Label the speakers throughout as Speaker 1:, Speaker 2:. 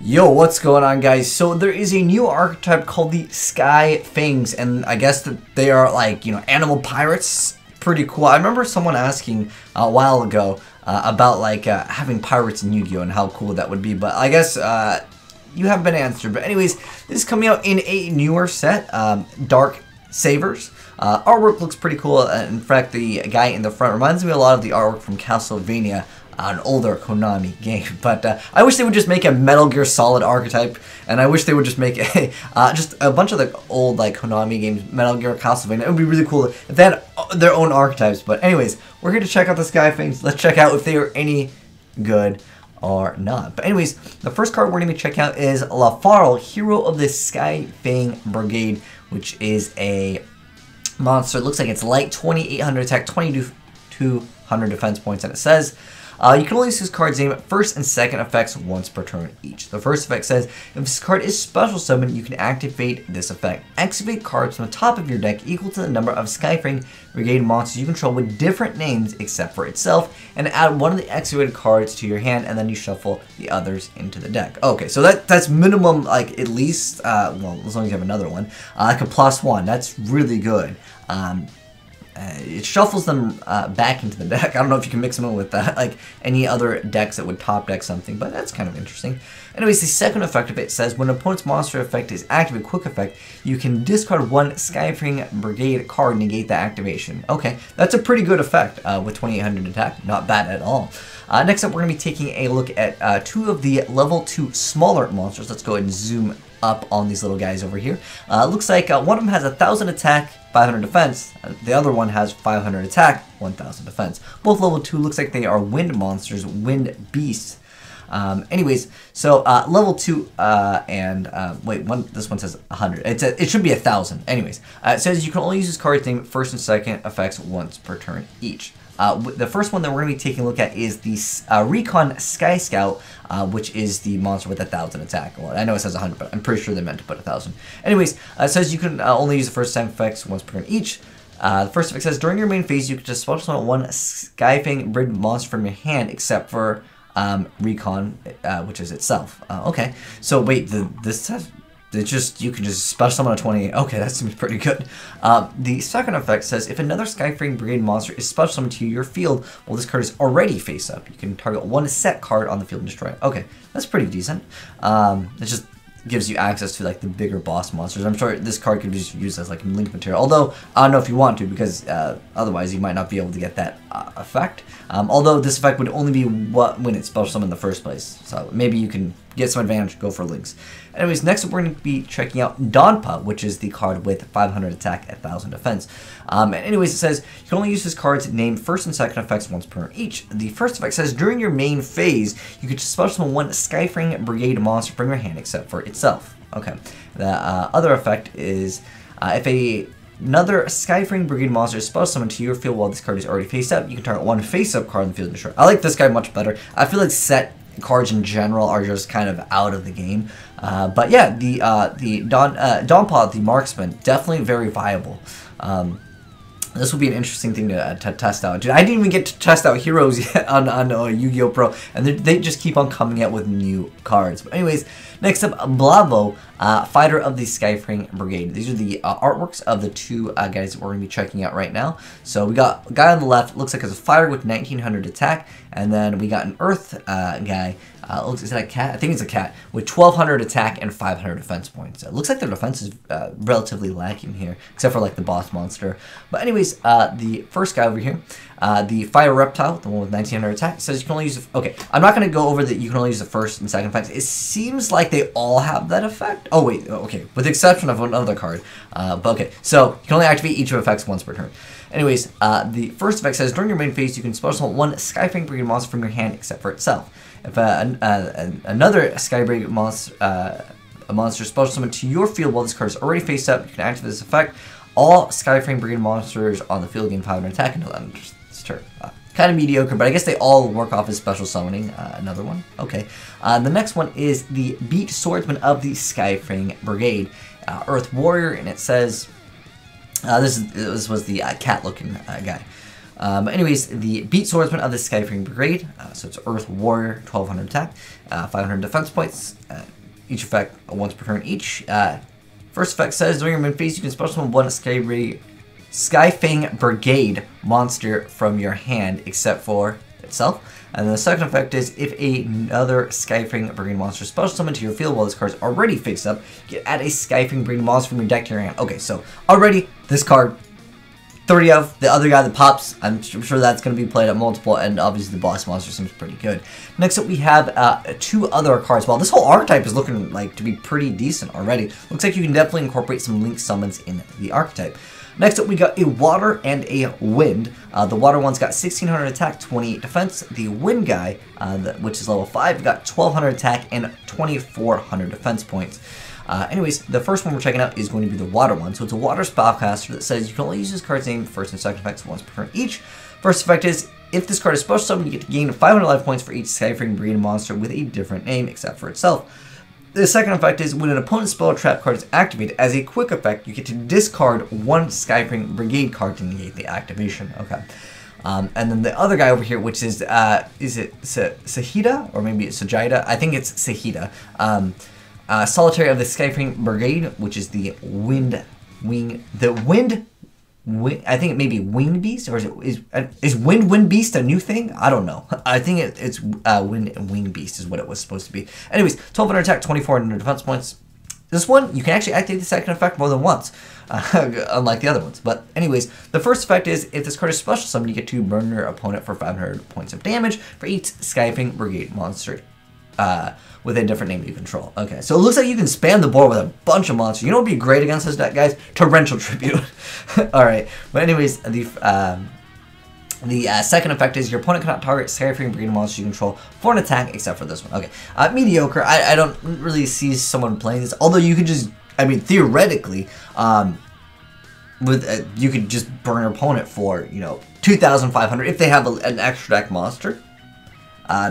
Speaker 1: Yo, what's going on, guys? So there is a new archetype called the Sky Fangs, and I guess that they are like, animal pirates. Pretty cool. I remember someone asking a while ago about like having pirates in Yu-Gi-Oh! And how cool that would be, but I guess you have been answered. But anyways, this is coming out in a newer set, Dark Savers. Artwork looks pretty cool. In fact, the guy in the front reminds me a lot of the artwork from Castlevania, an older Konami game. But I wish they would just make a Metal Gear Solid archetype, and I wish they would just make a just a bunch of the old like Konami games, Metal Gear, Castlevania. It would be really cool if they had their own archetypes. But anyways, we're here to check out the Sky Fangs. Let's check out if they are any good or not. But anyways, the first card we're going to be checking out is Lafarl, Hero of the Sky Fang Brigade, which is a monster. It looks like it's light, 2800 attack, 2200 defense points, and it says you can only use this card's name first and second effects once per turn each. The first effect says, if this card is special summoned, you can activate this effect. Activate cards from the top of your deck equal to the number of Sky Fang Brigade monsters you control with different names except for itself, and add one of the activated cards to your hand, and then you shuffle the others into the deck. Okay, so that's minimum, like at least, well, as long as you have another one, like a +1. That's really good. It shuffles them back into the deck. I don't know if you can mix them in with like any other decks that would top deck something, but that's kind of interesting. Anyways, the second effect of it says, when an opponent's monster effect is active, a quick effect, you can discard one Sky Fang Brigade card and negate the activation. Okay, that's a pretty good effect with 2800 attack. Not bad at all. Next up, we're going to be taking a look at two of the level 2 smaller monsters. Let's go ahead and zoom up on these little guys over here. Looks like one of them has 1000 attack, 500 defense. The other one has 500 attack, 1000 defense. Both level 2. Looks like they are wind monsters, wind beasts. Anyways, so level 2 and wait, this one says 100. It should be 1000. Anyways, it says you can only use this card's name first and second effects once per turn each. The first one that we're going to be taking a look at is the Recon Sky Scout, which is the monster with 1000 attack. Well, I know it says 100, but I'm pretty sure they meant to put 1000. Anyways, it says you can only use the first 10 effects once per turn each. The first effect says, during your main phase, you can just special summon one Sky Fang Brigade monster from your hand, except for Recon, which is itself. Okay, so wait, this says you can just special summon a 28. Okay, that seems pretty good. The second effect says, if another Sky Fang Brigade monster is special summoned to your field, well, this card is already face up. You can target one set card on the field and destroy it. Okay, that's pretty decent. It just gives you access to like the bigger boss monsters. I'm sure this card could be used as like link material, although I don't know if you want to, because otherwise you might not be able to get that effect. Although this effect would only be when it's special summoned in the first place, so maybe you can get some advantage, go for links. Anyways, next up we're going to be checking out Donpa, which is the card with 500 attack, 1000 defense. And anyways, it says you can only use this card's name first and second effects once per each. The first effect says, during your main phase, you can just special summon one Sky Fang Brigade monster from your hand except for itself. Okay. The other effect is if another Sky Fang Brigade monster is special summoned to your field while this card is already face up, you can target one face up card on the field and destroy it. I like this guy much better. I feel like set cards in general are just kind of out of the game. But yeah, the Donpa, the marksman, definitely very viable. This will be an interesting thing to test out. Dude, I didn't even get to test out heroes yet on Yu-Gi-Oh! Pro, and they just keep on coming out with new cards. But anyways, next up, Blavo, Fighter of the Sky Fang Brigade. These are the artworks of the two guys that we're going to be checking out right now. So we got a guy on the left, looks like it's a fighter with 1900 attack, and then we got an earth guy. Is that a cat? I think it's a cat with 1200 attack and 500 defense points. It looks like their defense is relatively lacking here, except for like the boss monster. But anyways, the first guy over here, the fire reptile, the one with 1900 attack, says you can only use. Okay, I'm not going to go over that. You can only use the first and second effects. It seems like they all have that effect. Oh wait, okay, with the exception of another card. But okay, so you can only activate each of effects once per turn. Anyways, the first effect says, during your main phase, you can special summon one Sky Fang Brigade monster from your hand except for itself. If another Sky Brigade monster, a monster special summoned to your field while this card is already face up, you can activate this effect. All Sky Fang Brigade monsters on the field gain 500 attack until end of this turn. Kind of mediocre, but I guess they all work off as special summoning. Another one. Okay. The next one is the Beat Swordsman of the Sky Fang Brigade, Earth Warrior, and it says this was the cat-looking guy. Anyways, the Beat Swordsman of the Skyfang Brigade, so it's Earth Warrior, 1200 attack, 500 defense points, each effect once per turn each. First effect says, during your main phase, you can special summon one Skyfang Brigade monster from your hand, except for itself. And then the second effect is, if another Skyfang Brigade monster special summoned to your field while this card is already fixed up, you can add a Skyfang Brigade monster from your deck to your hand. Okay, so already, this card, 30 of the other guy that pops, I'm sure that's going to be played at multiple, and obviously the boss monster seems pretty good. Next up we have 2 other cards. Well, this whole archetype is looking like to be pretty decent already. Looks like you can definitely incorporate some link summons in the archetype. Next up we got a water and a wind. The water one's got 1600 attack, 28 defense. The wind guy, which is level 5, got 1200 attack and 2400 defense points. Anyways, the first one we're checking out is going to be the water one. So it's a water spellcaster that says you can only use this card's name first and second effects once per turn each. First effect is, if this card is special summoned, you get to gain 500 life points for each Skyfang Brigade monster with a different name except for itself. The second effect is, when an opponent's spell or trap card is activated, as a quick effect, you get to discard one Skyfang Brigade card to negate the activation. Okay. And then the other guy over here, which is it Sahida? Or maybe it's Sajida? I think it's Sahida. Solitary of the Skyfang Brigade, which is the I think it may be Winged Beast, or is Wind Beast a new thing? I don't know. I think it's Winged Beast is what it was supposed to be. Anyways, 1200 attack, 2400 defense points. This one, you can actually activate the second effect more than once, unlike the other ones. But anyways, the first effect is, if this card is special summoned, you get to burn your opponent for 500 points of damage for each Skyfang Brigade monster with a different name you control. Okay, so it looks like you can spam the board with a bunch of monsters. You know what would be great against this deck, guys? Torrential Tribute. Alright, but anyways, the second effect is, your opponent cannot target Skyfang Brigade monsters you control for an attack except for this one. Okay, mediocre. I don't really see someone playing this, although you could just, I mean, theoretically, you could just burn your opponent for, 2,500 if they have an extra deck monster.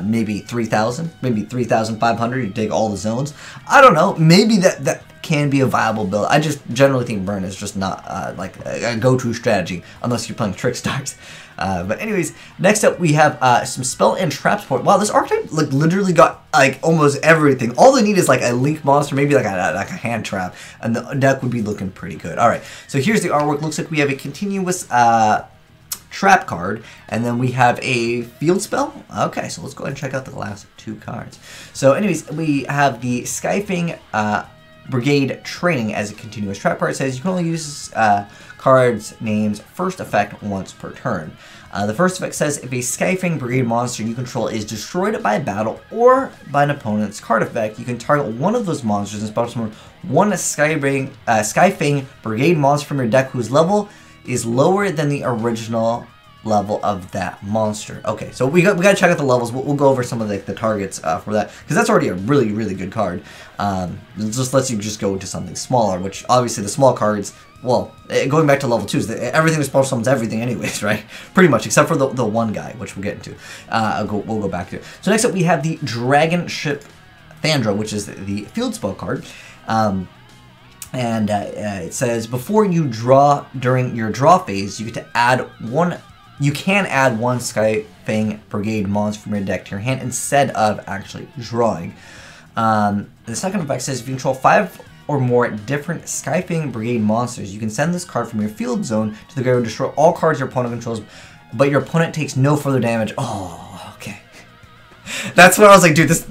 Speaker 1: Maybe 3,000, maybe 3,500, you take all the zones. I don't know, maybe that can be a viable build. I just generally think burn is just not like a go-to strategy unless you're playing Trickstars. But anyways, next up we have some spell and trap support. Wow, this archetype like literally got like almost everything. All they need is like a link monster, maybe like a hand trap, and the deck would be looking pretty good. All right, so here's the artwork. Looks like we have a continuous trap card, and then we have a field spell. Okay, so let's go ahead and check out the last 2 cards. So anyways, we have the Skyfang Brigade Training as a continuous trap card. It says you can only use cards names first effect once per turn. The first effect says, if a Skyfang Brigade monster you control is destroyed by a battle or by an opponent's card effect, you can target one of those monsters and special summon one Skyfang Brigade monster from your deck whose level is lower than the original level of that monster. Okay, so we got to check out the levels. We'll go over some of the targets for that, because that's already a really, really good card. It just lets you just go into something smaller, which obviously the small cards, well, going back to level 2, is everything is special summons everything anyways, right? Pretty much, except for the one guy, which we'll get into. We'll go back to. So next up we have the Dragon Ship Thandra, which is the field spell card. It says, before you draw during your draw phase, you get to add one. You can add one Skyfang Brigade monster from your deck to your hand instead of actually drawing. The second effect says, if you control 5 or more different Skyfang Brigade monsters, you can send this card from your field zone to the graveyard and destroy all cards your opponent controls, but your opponent takes no further damage. Oh, okay. That's when I was like, dude, this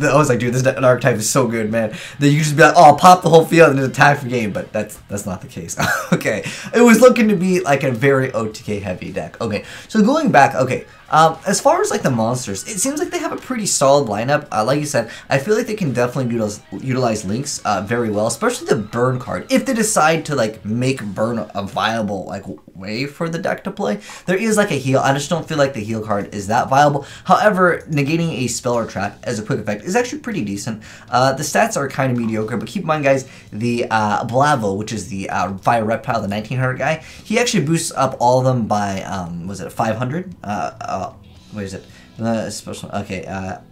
Speaker 1: archetype is so good, man. That you just be like, oh, I'll pop the whole field and attack for game, but that's not the case. Okay, it was looking to be like a very OTK heavy deck. Okay, so going back, okay, as far as like the monsters, it seems like they have a pretty solid lineup. Like you said, I feel like they can definitely utilize links very well, especially the burn card. If they decide to like make burn a viable like way for the deck to play, there is like a heal. I just don't feel like the heal card is that viable. However, negating a spell or trap as a quick effect is actually pretty decent. The stats are kind of mediocre, but keep in mind, guys, the Blavo, which is the Fire Reptile, the 1900 guy, he actually boosts up all of them by was it 500? What is it? Special. Okay,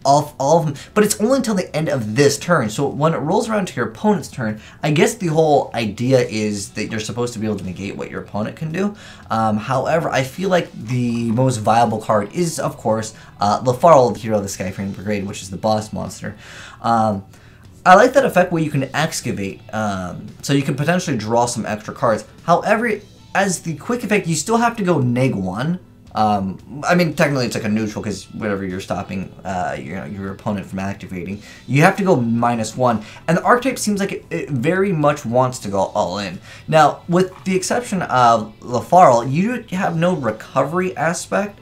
Speaker 1: all of them, but it's only until the end of this turn. So when it rolls around to your opponent's turn, I guess the whole idea is that you're supposed to be able to negate what your opponent can do. However, I feel like the most viable card is, of course, Lafarl, the hero of the Skyframe Brigade, which is the boss monster. I like that effect where you can excavate, so you can potentially draw some extra cards. However, as the quick effect, you still have to go -1. I mean, technically it's like a neutral because whatever you're stopping your opponent from activating, you have to go -1. And the archetype seems like it very much wants to go all in. Now, with the exception of Lafarl, you have no recovery aspect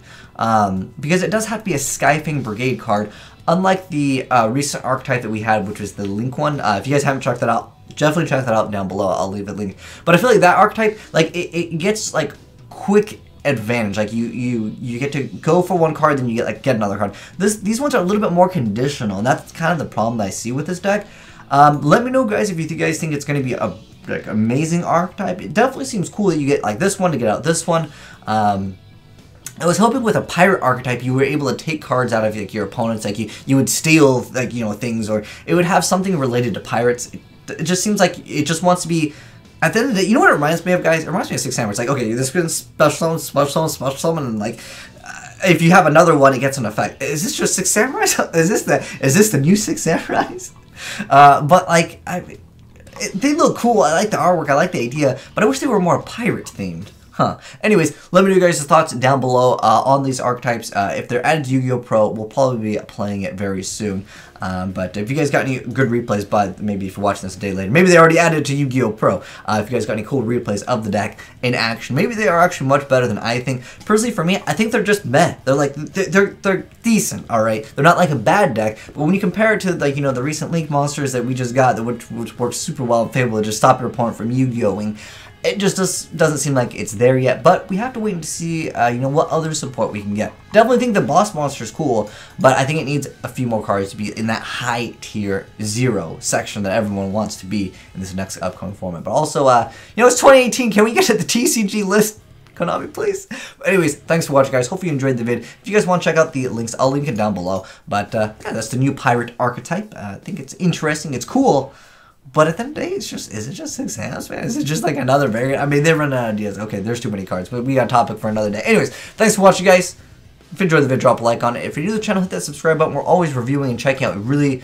Speaker 1: because it does have to be a Skyfang Brigade card, unlike the recent archetype that we had, which was the Link one. If you guys haven't checked that out, definitely check that out down below. I'll leave a link. But I feel like that archetype, like it gets like quick advantage. Like you get to go for one card, then you get another card. These ones are a little bit more conditional, and that's kind of the problem that I see with this deck. Let me know, guys, if you guys think it's going to be a amazing archetype. It definitely seems cool that you get like this one to get out this one. I was hoping with a pirate archetype you were able to take cards out of like your opponents, like you would steal like things, or it would have something related to pirates. It just seems like it just wants to be. At the end of the day, you know what it reminds me of, guys? It reminds me of Six Samurai. It's like, okay, this can special summon, and like, if you have another one, it gets an effect. Is this just Six Samurais? Is this the new Six Samurais? But like, they look cool. I like the artwork. I like the idea, but I wish they were more pirate themed. Huh. Anyways, let me know your guys' thoughts down below on these archetypes. If they're added to Yu-Gi-Oh! Pro, we'll probably be playing it very soon. But if you guys got any good replays, but maybe if you're watching this a day later, maybe they already added it to Yu-Gi-Oh! Pro. If you guys got any cool replays of the deck in action, maybe they are actually much better than I think. Personally, for me, I think they're just meh. They're like, they're decent, alright? They're not like a bad deck, but when you compare it to, like, the recent Link monsters that we just got, which works super well and able to just stop your opponent from Yu-Gi-Oh!ing, it just doesn't seem like it's there yet, but we have to wait to see, what other support we can get. Definitely think the boss monster is cool, but I think it needs a few more cards to be in that high tier 0 section that everyone wants to be in this next upcoming format. But also, it's 2018. Can we get to the TCG list? Konami, please. But anyways, thanks for watching, guys. Hopefully you enjoyed the vid. If you guys want to check out the links, I'll link it down below. But yeah, that's the new pirate archetype. I think it's interesting. It's cool. But at the end of the day, is it just Six Hands, man? Is it just like another variant? I mean, they run out of ideas. Okay, there's too many cards, but we got a topic for another day. Anyways, thanks for watching, guys. If you enjoyed the video, drop a like on it. If you're new to the channel, hit that subscribe button. We're always reviewing and checking out really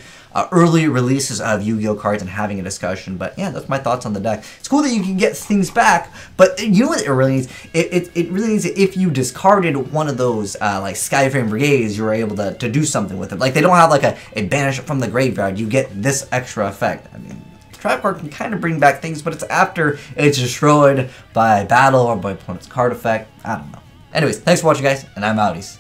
Speaker 1: early releases of Yu-Gi-Oh! Cards and having a discussion. But yeah, that's my thoughts on the deck. It's cool that you can get things back, but you know what it really needs? It really needs if you discarded one of those like Skyframe Brigades, you were able to do something with it. Like, they don't have like a banish it from the graveyard. You get this extra effect. I mean, Trap card can kind of bring back things, but it's after it's destroyed by battle or by opponent's card effect. I don't know. Anyways, thanks for watching, guys, and I'm outies.